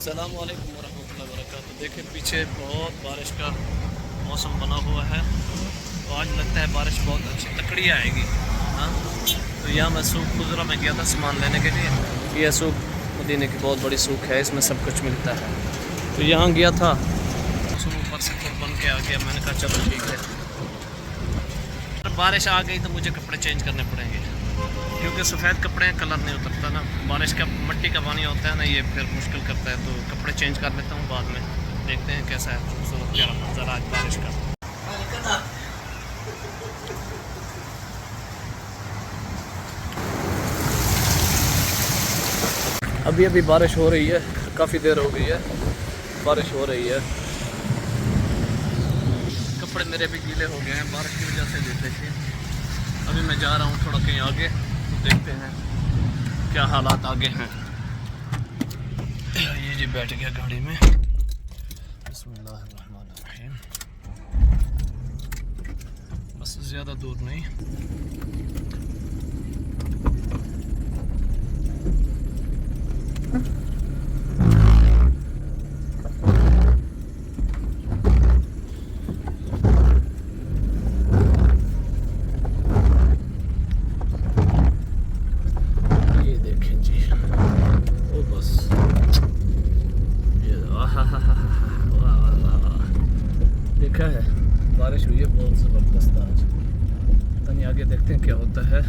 अस्सलाम वालेकुम वरहमतुल्लाहि वबरकातुहू। देखें पीछे बहुत बारिश का मौसम बना हुआ है, तो आज लगता है बारिश बहुत अच्छी तकड़ी आएगी। हाँ, तो यहाँ मैं सूख खुजरा में गया था सामान लेने के लिए। यह सूख मदीने की बहुत बड़ी सूख है, इसमें सब कुछ मिलता है। तो यहाँ गया था, मौसम ऊपर से खुद बन के आ गया। मैंने कहा चलो ठीक है, बारिश आ गई तो मुझे कपड़े चेंज करने पड़ेंगे, क्योंकि सफ़ेद कपड़े कलर नहीं उतरता ना। बारिश का मिट्टी का पानी होता है ना, ये फिर मुश्किल करता है। तो कपड़े चेंज कर लेता हूँ, बाद में देखते हैं कैसा है खूबसूरत प्यारा मंजर आज बारिश का। अभी अभी बारिश हो रही है, काफ़ी देर हो गई है, बारिश हो रही है। कपड़े मेरे भी गीले हो गए हैं बारिश की वजह से। देखिए अभी मैं जा रहा हूँ थोड़ा कहीं आगे, तो देखते हैं क्या हालात आगे हैं। ये जी बैठ गया गाड़ी में। बिस्मिल्लाहिर्रहमानिर्रहीम। बस ज़्यादा दूर नहीं। देखा है बारिश हुई है बहुत ज़बरदस्त आज। तनी आगे देखते हैं क्या होता है।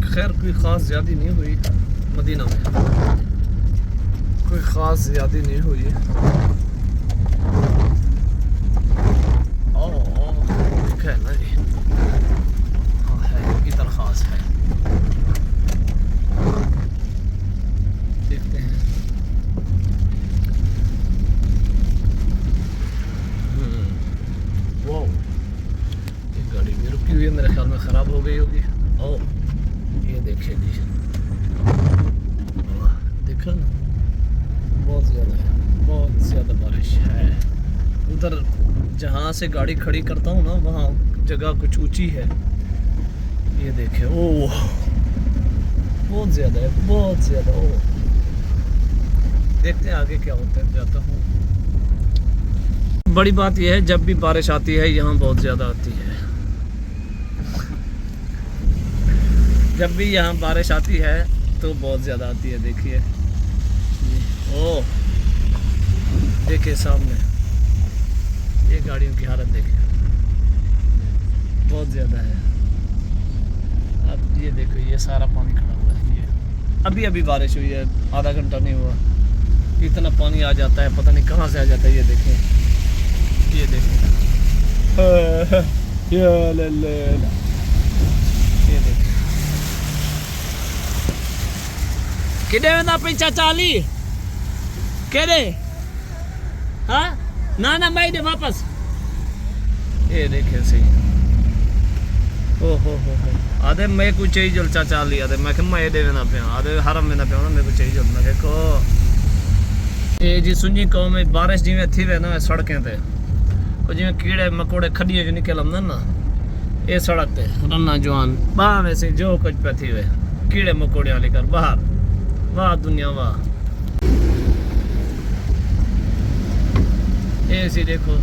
खैर कोई ख़ास ज़्यादा नहीं हुई मदीना में, कोई ख़ास ज़्यादा नहीं हुई। देखा है ना जी, हाँ है, इतना ख़ास है। देखते हैं। वो ये गाड़ी भी रुकी हुई है, मेरे ख्याल में ख़राब हो गई होगी। ओह ये देखिए जी, देखा ना, बहुत ज़्यादा है, बहुत ज़्यादा बारिश है। उधर जहाँ से गाड़ी खड़ी करता हूँ ना, वहाँ जगह कुछ ऊंची है। ये देखिए, ओह बहुत ज़्यादा है, बहुत ज़्यादा। ओह देखते हैं आगे क्या होता है, जाता हूँ। बड़ी बात यह है, जब भी बारिश आती है यहाँ बहुत ज़्यादा आती है। जब भी यहाँ बारिश आती है तो बहुत ज़्यादा आती है। देखिए ओह देखिए सामने ये गाड़ियों की हालत देखिए, बहुत ज़्यादा है। अब ये देखो, ये सारा पानी खड़ा हुआ है। ये अभी अभी बारिश हुई है, आधा घंटा नहीं हुआ, इतना पानी आ जाता है, पता नहीं कहाँ से आ जाता है। ये देखें, ये देखें, ये देखें। किधे में अपनी चाचाली केड़े? हाँ ना ना मैं दे वापस। ये देखे सही। हो आधे मैं कुछ चाहिए जल चाचाली आधे मैं कि मैं दे ना पिया, आधे हरम में ना पिया ना, मेरे को चाहिए जल मैं को। ये जी सुनी कौ में बारिश जिमें थी वे ना सड़कें पे, और जिमें कीड़े मकोड़े खड्डियां जो निकल आंदे ना, ये सड़क पे रन्ना जवान बाह में से जो कुछ पे थी वे कीड़े मकोड़े वाले कर बाहर। वाह दुनिया वाह। ऐसी देखो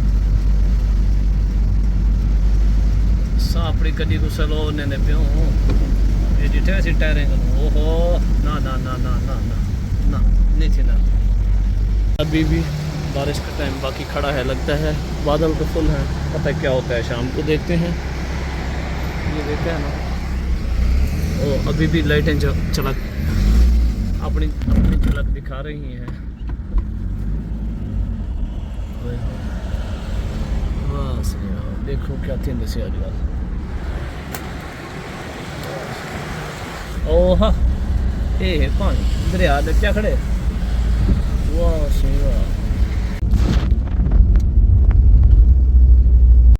सापड़ी कदी को सलो ने पियो, ये जिठे ऐसी टायरें करो। ओहो ना ना ना ना ना ना ना नहीं थी ना। अभी भी बारिश का टाइम बाकी खड़ा है, लगता है बादल तो फुल हैं, पता है क्या होता है शाम को देखते हैं। ये देखते हैं ना, ओ अभी भी लाइटें चलक अपनी झलक दिखा रही हैं। बस देखो क्या थी नशे वाली। ओह ये पानी दरिया क्या खड़े, वाह सही वाह।